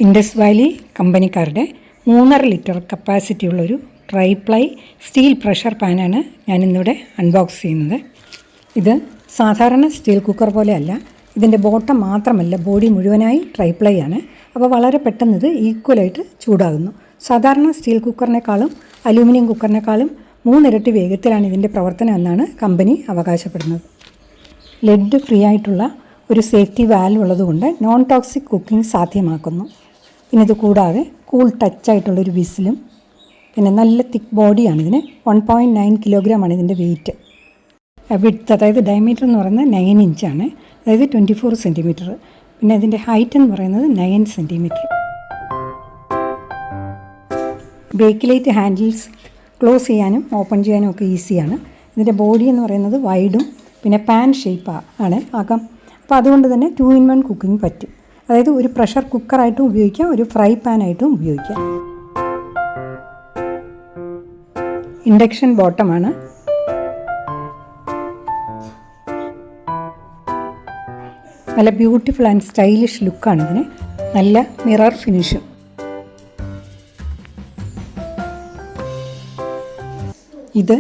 Indus Valley കമ്പനിക്കാരുടെ 3.5 litre കപ്പാസിറ്റിയുള്ളൊരു triply steel pressure പാനാണ് ഞാനിന്നിവിടെ അൺബോക്സ് ചെയ്യുന്നത്. ഇത് സാധാരണ സ്റ്റീൽ കുക്കർ പോലെയല്ല. ഇതിൻ്റെ ബോട്ടം മാത്രമല്ല, ബോഡി മുഴുവനായി ട്രൈപ്ലൈ ആണ്. അപ്പോൾ വളരെ പെട്ടെന്ന് ഇത് ഈക്വലായിട്ട് ചൂടാകുന്നു. സാധാരണ സ്റ്റീൽ കുക്കറിനേക്കാളും അലൂമിനിയം കുക്കറിനേക്കാളും 3 ഇരട്ടി വേഗത്തിലാണ് ഇതിൻ്റെ പ്രവർത്തനം എന്നാണ് കമ്പനി അവകാശപ്പെടുന്നത്. ലെഡ് ഫ്രീ ആയിട്ടുള്ള ഒരു സേഫ്റ്റി വാൽവ് ഉള്ളതുകൊണ്ട് നോൺ ടോക്സിക് കുക്കിംഗ് സാധ്യമാക്കുന്നു. പിന്നെ ഇത് കൂടാതെ കൂൾ ടച്ചായിട്ടുള്ളൊരു വിസിലും, പിന്നെ നല്ല തിക്ക് ബോഡിയാണ് ഇതിന്. 1.9 കിലോഗ്രാമാണ് ഇതിൻ്റെ വെയിറ്റ്. വിഡ്ത്ത്, അതായത് ഡയമീറ്റർ എന്ന് പറയുന്നത് 9 ഇഞ്ചാണ്, അതായത് 24 സെൻറ്റിമീറ്റർ. പിന്നെ ഇതിൻ്റെ ഹൈറ്റ് എന്ന് പറയുന്നത് 9 സെൻറ്റിമീറ്റർ. ബേക്കിലേറ്റ് ഹാൻഡിൽസ് ക്ലോസ് ചെയ്യാനും ഓപ്പൺ ചെയ്യാനും ഒക്കെ ഈസിയാണ്. ഇതിൻ്റെ ബോഡി എന്ന് പറയുന്നത് വൈഡും പിന്നെ പാൻ ഷേപ്പ് ആണ് അകം. അപ്പോൾ അതുകൊണ്ട് തന്നെ 2-in-1 കുക്കിംഗ് പറ്റും. അതായത് ഒരു പ്രഷർ കുക്കറായിട്ടും ഉപയോഗിക്കാം, ഒരു ഫ്രൈ പാനായിട്ടും ഉപയോഗിക്കാം. ഇൻഡക്ഷൻ ബോട്ടമാണ്. നല്ല ബ്യൂട്ടിഫുൾ ആൻഡ് സ്റ്റൈലിഷ് ലുക്കാണ് ഇതിന്. നല്ല മിറർ ഫിനിഷും. ഇത്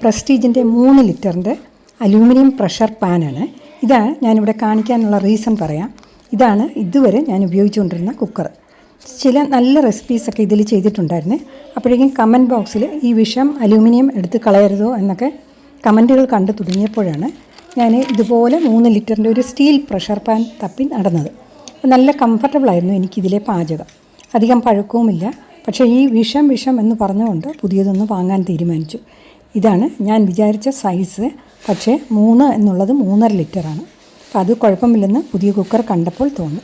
പ്രസ്റ്റീജിൻ്റെ 3 ലിറ്ററിൻ്റെ അലൂമിനിയം പ്രഷർ പാനാണ്. ഇതാണ് ഞാനിവിടെ കാണിക്കാനുള്ള റീസൺ പറയാം. ഇതാണ് ഇതുവരെ ഞാൻ ഉപയോഗിച്ചുകൊണ്ടിരുന്ന കുക്കർ. ചില നല്ല റെസിപ്പീസൊക്കെ ഇതിൽ ചെയ്തിട്ടുണ്ടായിരുന്നു. അപ്പോഴേക്കും കമൻറ്റ് ബോക്സിൽ ഈ വിഷം അലൂമിനിയം എടുത്ത് കളയരുതോ എന്നൊക്കെ കമൻറ്റുകൾ കണ്ടു തുടങ്ങിയപ്പോഴാണ് ഞാൻ ഇതുപോലെ 3 ലിറ്ററിൻ്റെ ഒരു സ്റ്റീൽ പ്രഷർ പാൻ തപ്പി നടന്നത്. നല്ല കംഫർട്ടബിളായിരുന്നു എനിക്കിതിലെ പാചകം. അധികം പഴക്കവുമില്ല. പക്ഷേ ഈ വിഷം എന്ന് പറഞ്ഞുകൊണ്ട് പുതിയതൊന്ന് വാങ്ങാൻ തീരുമാനിച്ചു. ഇതാണ് ഞാൻ വിചാരിച്ച സൈസ്. പക്ഷേ 3 എന്നുള്ളത് 3.5 ലിറ്ററാണ്. അപ്പോൾ അത് കുഴപ്പമില്ലെന്ന് പുതിയ കുക്കർ കണ്ടപ്പോൾ തോന്നി.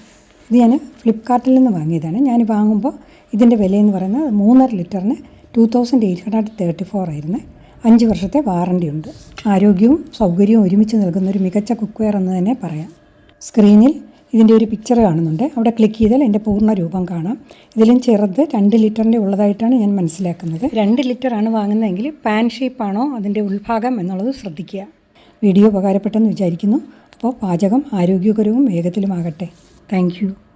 ഇത് ഞാൻ ഫ്ലിപ്കാർട്ടിൽ നിന്ന് വാങ്ങിയതാണ്. ഞാൻ വാങ്ങുമ്പോൾ ഇതിൻ്റെ വിലയെന്ന് പറയുന്നത് 3.5 ലിറ്ററിന് 2834 ആയിരുന്നു. 5 വർഷത്തെ വാറണ്ടി ഉണ്ട്. ആരോഗ്യവും സൗകര്യവും ഒരുമിച്ച് നൽകുന്ന ഒരു മികച്ച കുക്ക്വെയർ എന്ന് തന്നെ പറയാം. സ്ക്രീനിൽ ഇതിൻ്റെ ഒരു പിക്ചർ കാണുന്നുണ്ട്. അവിടെ ക്ലിക്ക് ചെയ്താൽ എൻ്റെ പൂർണ്ണ രൂപം കാണാം. ഇതിലും ചെറുത് 2 ലിറ്ററിൻ്റെ ഉള്ളതായിട്ടാണ് ഞാൻ മനസ്സിലാക്കുന്നത്. 2 ലിറ്ററാണ് വാങ്ങുന്നതെങ്കിൽ പാൻ ഷേപ്പാണോ അതിൻ്റെ ഉൾഭാഗം എന്നുള്ളത് ശ്രദ്ധിക്കുക. വീഡിയോ ഉപകാരപ്പെട്ടെന്ന് വിചാരിക്കുന്നു. അപ്പോൾ പാചകം ആരോഗ്യകരവും വേഗത്തിലുമാകട്ടെ. Thank you.